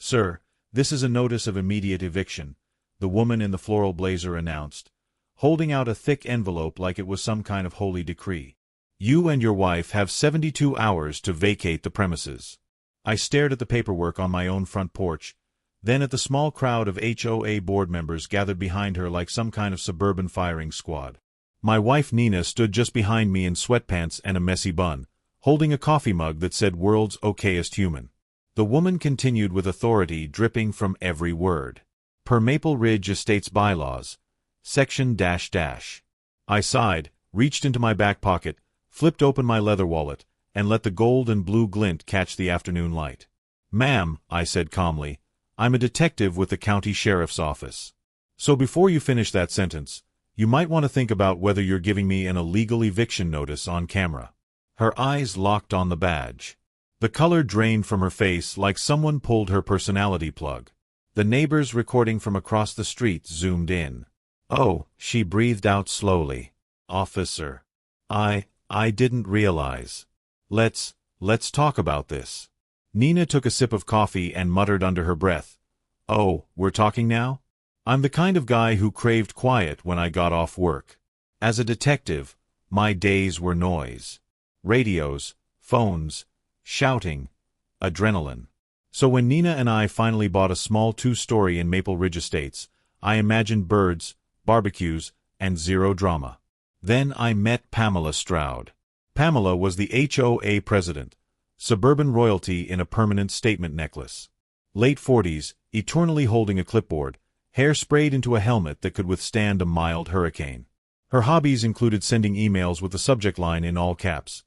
"Sir, this is a notice of immediate eviction," the woman in the floral blazer announced, holding out a thick envelope like it was some kind of holy decree. "You and your wife have 72 hours to vacate the premises." I stared at the paperwork on my own front porch, then at the small crowd of HOA board members gathered behind her like some kind of suburban firing squad. My wife Nina stood just behind me in sweatpants and a messy bun, holding a coffee mug that said "World's Okayest Human." The woman continued with authority dripping from every word. "Per Maple Ridge Estates bylaws, Section --." I sighed, reached into my back pocket, flipped open my leather wallet, and let the gold and blue glint catch the afternoon light. "Ma'am," I said calmly, "I'm a detective with the county sheriff's office. So before you finish that sentence, you might want to think about whether you're giving me an illegal eviction notice on camera." Her eyes locked on the badge. The color drained from her face like someone pulled her personality plug. The neighbors recording from across the street zoomed in. "Oh," she breathed out slowly. "Officer. I didn't realize. Let's talk about this." Nina took a sip of coffee and muttered under her breath, "Oh, we're talking now?" I'm the kind of guy who craved quiet when I got off work. As a detective, my days were noise. Radios, phones, shouting, adrenaline. So when Nina and I finally bought a small 2-story in Maple Ridge Estates, I imagined birds, barbecues, and zero drama. Then I met Pamela Stroud. Pamela was the HOA president, suburban royalty in a permanent statement necklace. Late 40s, eternally holding a clipboard, hair sprayed into a helmet that could withstand a mild hurricane. Her hobbies included sending emails with the subject line in all caps.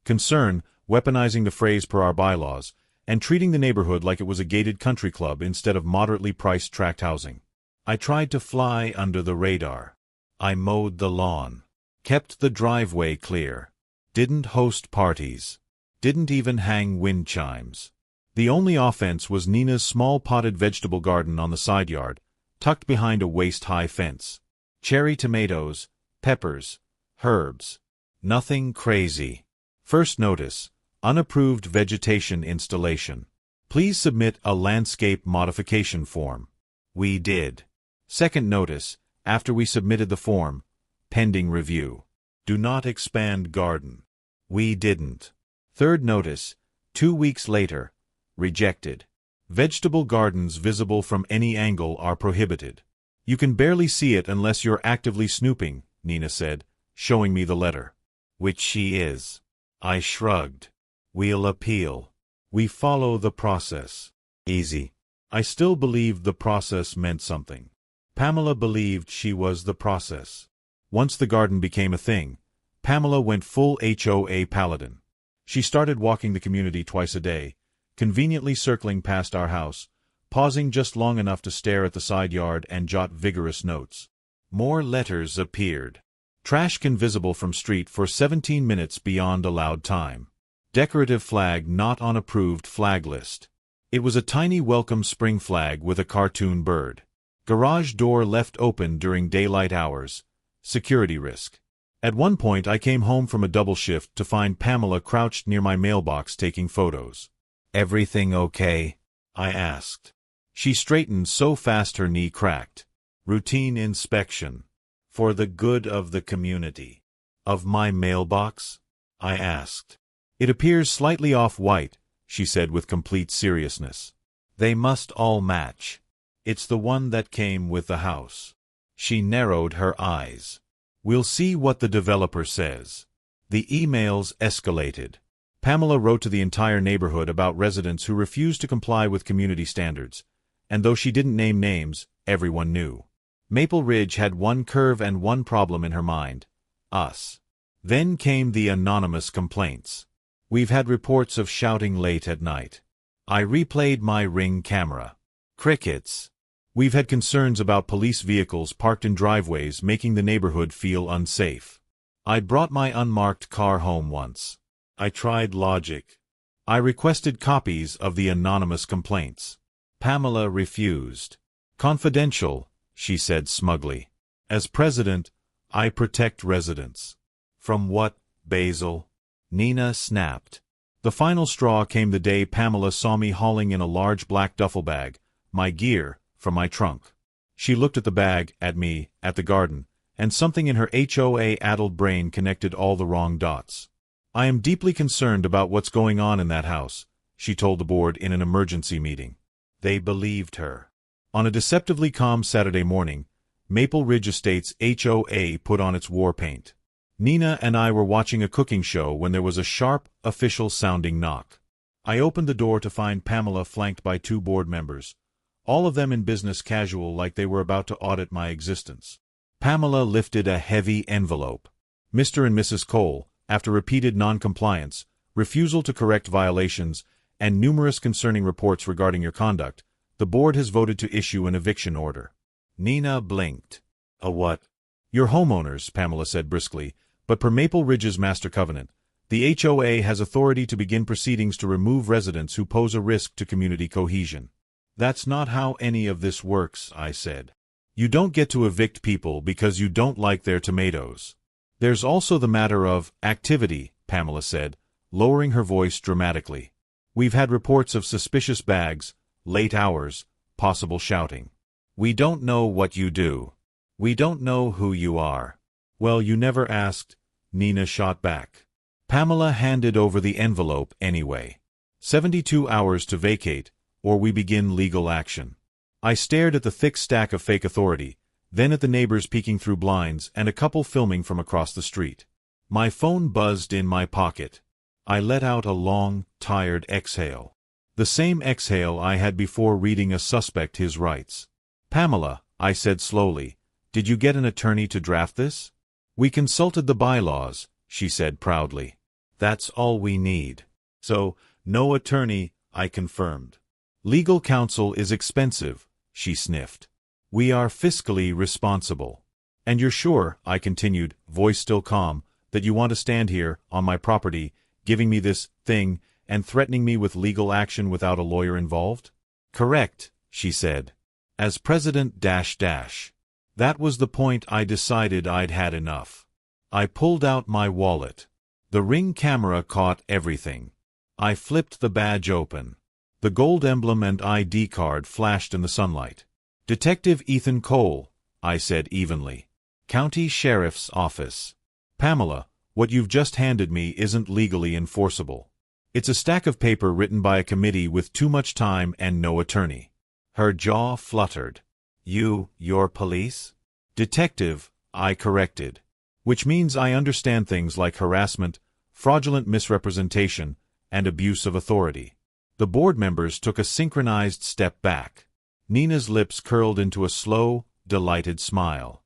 Concern, weaponizing the phrase "per our bylaws," and treating the neighborhood like it was a gated country club instead of moderately priced tract housing. I tried to fly under the radar. I mowed the lawn, kept the driveway clear, didn't host parties, didn't even hang wind chimes. The only offense was Nina's small potted vegetable garden on the side yard, tucked behind a waist-high fence. Cherry tomatoes, peppers, herbs. Nothing crazy. First notice: unapproved vegetation installation. Please submit a landscape modification form. We did. Second notice: after we submitted the form, pending review. Do not expand garden. We didn't. Third notice: 2 weeks later, rejected. Vegetable gardens visible from any angle are prohibited. You can barely see it unless you're actively snooping, Nina said, showing me the letter. Which she is. I shrugged. We'll appeal. We follow the process. Easy. I still believed the process meant something. Pamela believed she was the process. Once the garden became a thing, Pamela went full HOA paladin. She started walking the community twice a day, conveniently circling past our house, pausing just long enough to stare at the side yard and jot vigorous notes. More letters appeared. Trash can visible from street for 17 minutes beyond allowed time. Decorative flag not on approved flag list. It was a tiny welcome spring flag with a cartoon bird. Garage door left open during daylight hours. Security risk. At one point I came home from a double shift to find Pamela crouched near my mailbox taking photos. "Everything okay?" I asked. She straightened so fast her knee cracked. "Routine inspection. For the good of the community." "Of my mailbox?" I asked. "It appears slightly off-white," she said with complete seriousness. "They must all match. It's the one that came with the house." She narrowed her eyes. "We'll see what the developer says." The emails escalated. Pamela wrote to the entire neighborhood about residents who refused to comply with community standards, and though she didn't name names, everyone knew. Maple Ridge had one curve and one problem in her mind: us. Then came the anonymous complaints. "We've had reports of shouting late at night." I replayed my Ring camera. Crickets. "We've had concerns about police vehicles parked in driveways making the neighborhood feel unsafe." I'd brought my unmarked car home once. I tried logic. I requested copies of the anonymous complaints. Pamela refused. "Confidential," she said smugly. "As president, I protect residents." "From what, Basil?" Nina snapped. The final straw came the day Pamela saw me hauling in a large black duffel bag, my gear, from my trunk. She looked at the bag, at me, at the garden, and something in her HOA-addled brain connected all the wrong dots. "I am deeply concerned about what's going on in that house," she told the board in an emergency meeting. They believed her. On a deceptively calm Saturday morning, Maple Ridge Estates HOA put on its war paint. Nina and I were watching a cooking show when there was a sharp, official-sounding knock. I opened the door to find Pamela flanked by 2 board members, all of them in business casual like they were about to audit my existence. Pamela lifted a heavy envelope. "Mr. and Mrs. Cole, after repeated non-compliance, refusal to correct violations, and numerous concerning reports regarding your conduct, the board has voted to issue an eviction order." Nina blinked. "A what?" "Your homeowners," Pamela said briskly, "but per Maple Ridge's master covenant, the HOA has authority to begin proceedings to remove residents who pose a risk to community cohesion." "That's not how any of this works," I said. "You don't get to evict people because you don't like their tomatoes." "There's also the matter of activity," Pamela said, lowering her voice dramatically. "We've had reports of suspicious bags, late hours, possible shouting. We don't know what you do. We don't know who you are." "Well, you never asked," Nina shot back. Pamela handed over the envelope anyway. 72 hours to vacate, or we begin legal action. I stared at the thick stack of fake authority, then at the neighbors peeking through blinds and a couple filming from across the street. My phone buzzed in my pocket. I let out a long, tired exhale. The same exhale I had before reading a suspect his rights. "Pamela," I said slowly, "did you get an attorney to draft this?" "We consulted the bylaws," she said proudly. "That's all we need." "So, no attorney," I confirmed. "Legal counsel is expensive," she sniffed. "We are fiscally responsible." "And you're sure," I continued, voice still calm, "that you want to stand here, on my property, giving me this thing, and threatening me with legal action without a lawyer involved?" "Correct," she said. "As president --." That was the point I decided I'd had enough. I pulled out my wallet. The Ring camera caught everything. I flipped the badge open. The gold emblem and ID card flashed in the sunlight. "Detective Ethan Cole," I said evenly. "County Sheriff's Office." "Pamela, what you've just handed me isn't legally enforceable. It's a stack of paper written by a committee with too much time and no attorney." Her jaw fluttered. You're police?" "Detective," I corrected. "Which means I understand things like harassment, fraudulent misrepresentation, and abuse of authority." The board members took a synchronized step back. Nina's lips curled into a slow, delighted smile.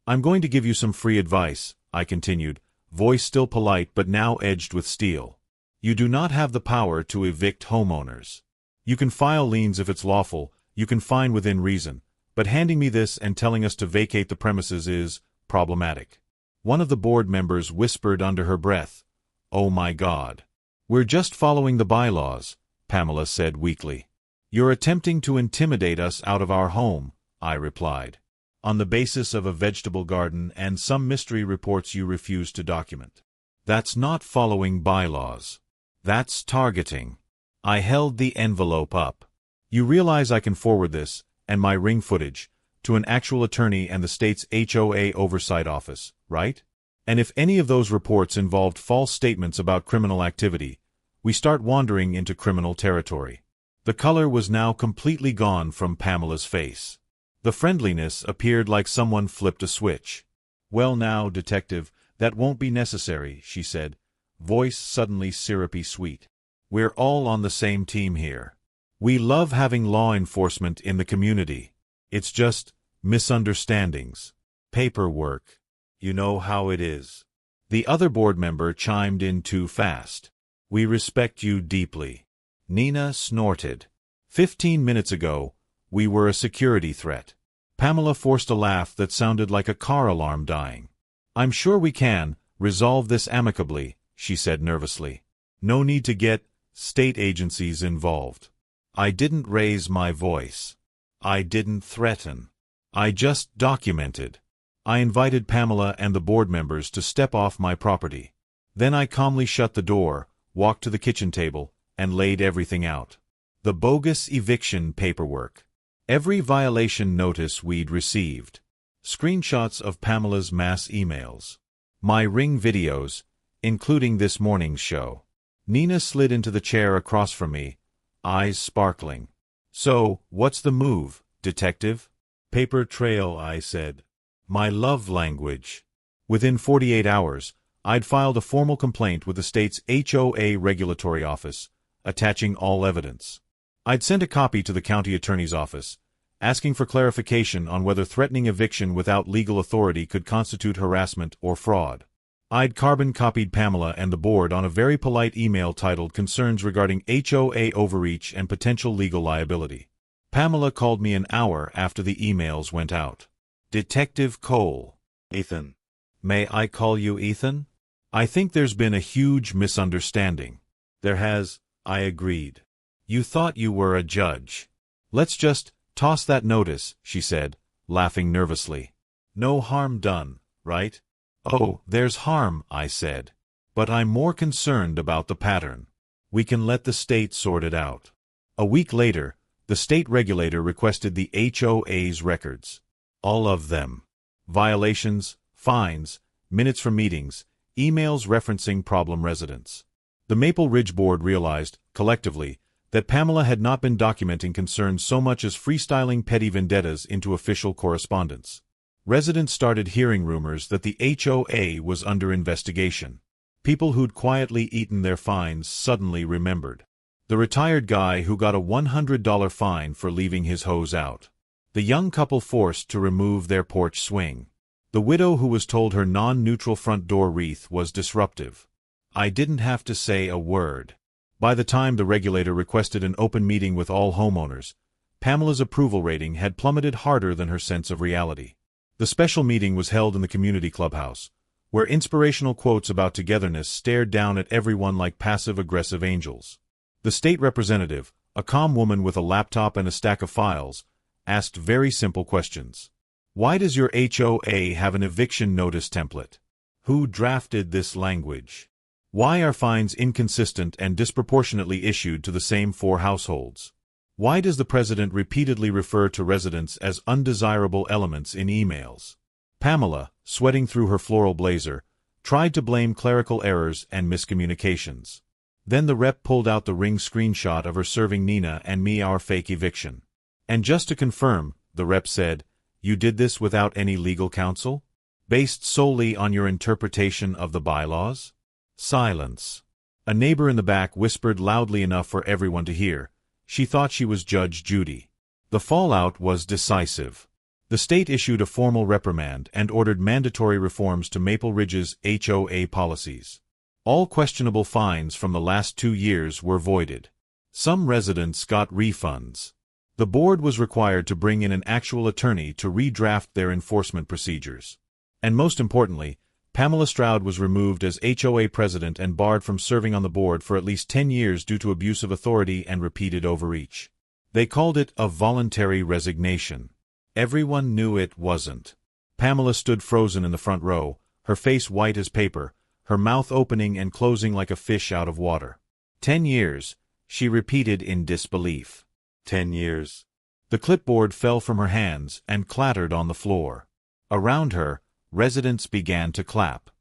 "I'm going to give you some free advice," I continued, voice still polite but now edged with steel. "You do not have the power to evict homeowners. You can file liens if it's lawful, you can fine within reason, but handing me this and telling us to vacate the premises is problematic." One of the board members whispered under her breath, "Oh my God." "We're just following the bylaws," Pamela said weakly. "You're attempting to intimidate us out of our home," I replied, "on the basis of a vegetable garden and some mystery reports you refuse to document. That's not following bylaws. That's targeting." I held the envelope up. "You realize I can forward this, and my Ring footage, to an actual attorney and the state's HOA oversight office, right? And if any of those reports involved false statements about criminal activity, we start wandering into criminal territory." The color was now completely gone from Pamela's face. The friendliness appeared like someone flipped a switch. "Well now, detective, that won't be necessary," she said, voice suddenly syrupy sweet. "We're all on the same team here. We love having law enforcement in the community. It's just misunderstandings. Paperwork. You know how it is." The other board member chimed in too fast. "We respect you deeply." Nina snorted. 15 minutes ago, we were a security threat." Pamela forced a laugh that sounded like a car alarm dying. "I'm sure we can resolve this amicably," she said nervously. "No need to get state agencies involved." I didn't raise my voice. I didn't threaten. I just documented. I invited Pamela and the board members to step off my property. Then I calmly shut the door, walked to the kitchen table, and laid everything out. The bogus eviction paperwork. Every violation notice we'd received. Screenshots of Pamela's mass emails. My Ring videos, including this morning's show. Nina slid into the chair across from me, eyes sparkling. So, what's the move, detective? Paper trail, I said. My love language. Within 48 hours, I'd filed a formal complaint with the state's HOA regulatory office, attaching all evidence. I'd sent a copy to the county attorney's office, asking for clarification on whether threatening eviction without legal authority could constitute harassment or fraud. I'd carbon-copied Pamela and the board on a very polite email titled Concerns Regarding HOA Overreach and Potential Legal Liability. Pamela called me an hour after the emails went out. Detective Cole. Ethan. May I call you Ethan? I think there's been a huge misunderstanding. There has, I agreed. You thought you were a judge. Let's just toss that notice, she said, laughing nervously. No harm done, right? Oh, there's harm, I said. But I'm more concerned about the pattern. We can let the state sort it out. A week later, the state regulator requested the HOA's records. All of them. Violations, fines, minutes from meetings, emails referencing problem residents. The Maple Ridge Board realized, collectively, that Pamela had not been documenting concerns so much as freestyling petty vendettas into official correspondence. Residents started hearing rumors that the HOA was under investigation. People who'd quietly eaten their fines suddenly remembered. The retired guy who got a $100 fine for leaving his hose out. The young couple forced to remove their porch swing. The widow who was told her non-neutral front door wreath was disruptive. I didn't have to say a word. By the time the regulator requested an open meeting with all homeowners, Pamela's approval rating had plummeted harder than her sense of reality. The special meeting was held in the community clubhouse, where inspirational quotes about togetherness stared down at everyone like passive-aggressive angels. The state representative, a calm woman with a laptop and a stack of files, asked very simple questions. Why does your HOA have an eviction notice template? Who drafted this language? Why are fines inconsistent and disproportionately issued to the same 4 households? Why does the president repeatedly refer to residents as undesirable elements in emails? Pamela, sweating through her floral blazer, tried to blame clerical errors and miscommunications. Then the rep pulled out the Ring screenshot of her serving Nina and me our fake eviction. And just to confirm, the rep said, you did this without any legal counsel? Based solely on your interpretation of the bylaws? Silence. A neighbor in the back whispered loudly enough for everyone to hear. She thought she was Judge Judy. The fallout was decisive. The state issued a formal reprimand and ordered mandatory reforms to Maple Ridge's HOA policies. All questionable fines from the last 2 years were voided. Some residents got refunds. The board was required to bring in an actual attorney to redraft their enforcement procedures. And most importantly, Pamela Stroud was removed as HOA president and barred from serving on the board for at least 10 years due to abuse of authority and repeated overreach. They called it a voluntary resignation. Everyone knew it wasn't. Pamela stood frozen in the front row, her face white as paper, her mouth opening and closing like a fish out of water. 10 years, she repeated in disbelief. 10 years. The clipboard fell from her hands and clattered on the floor. Around her, residents began to clap.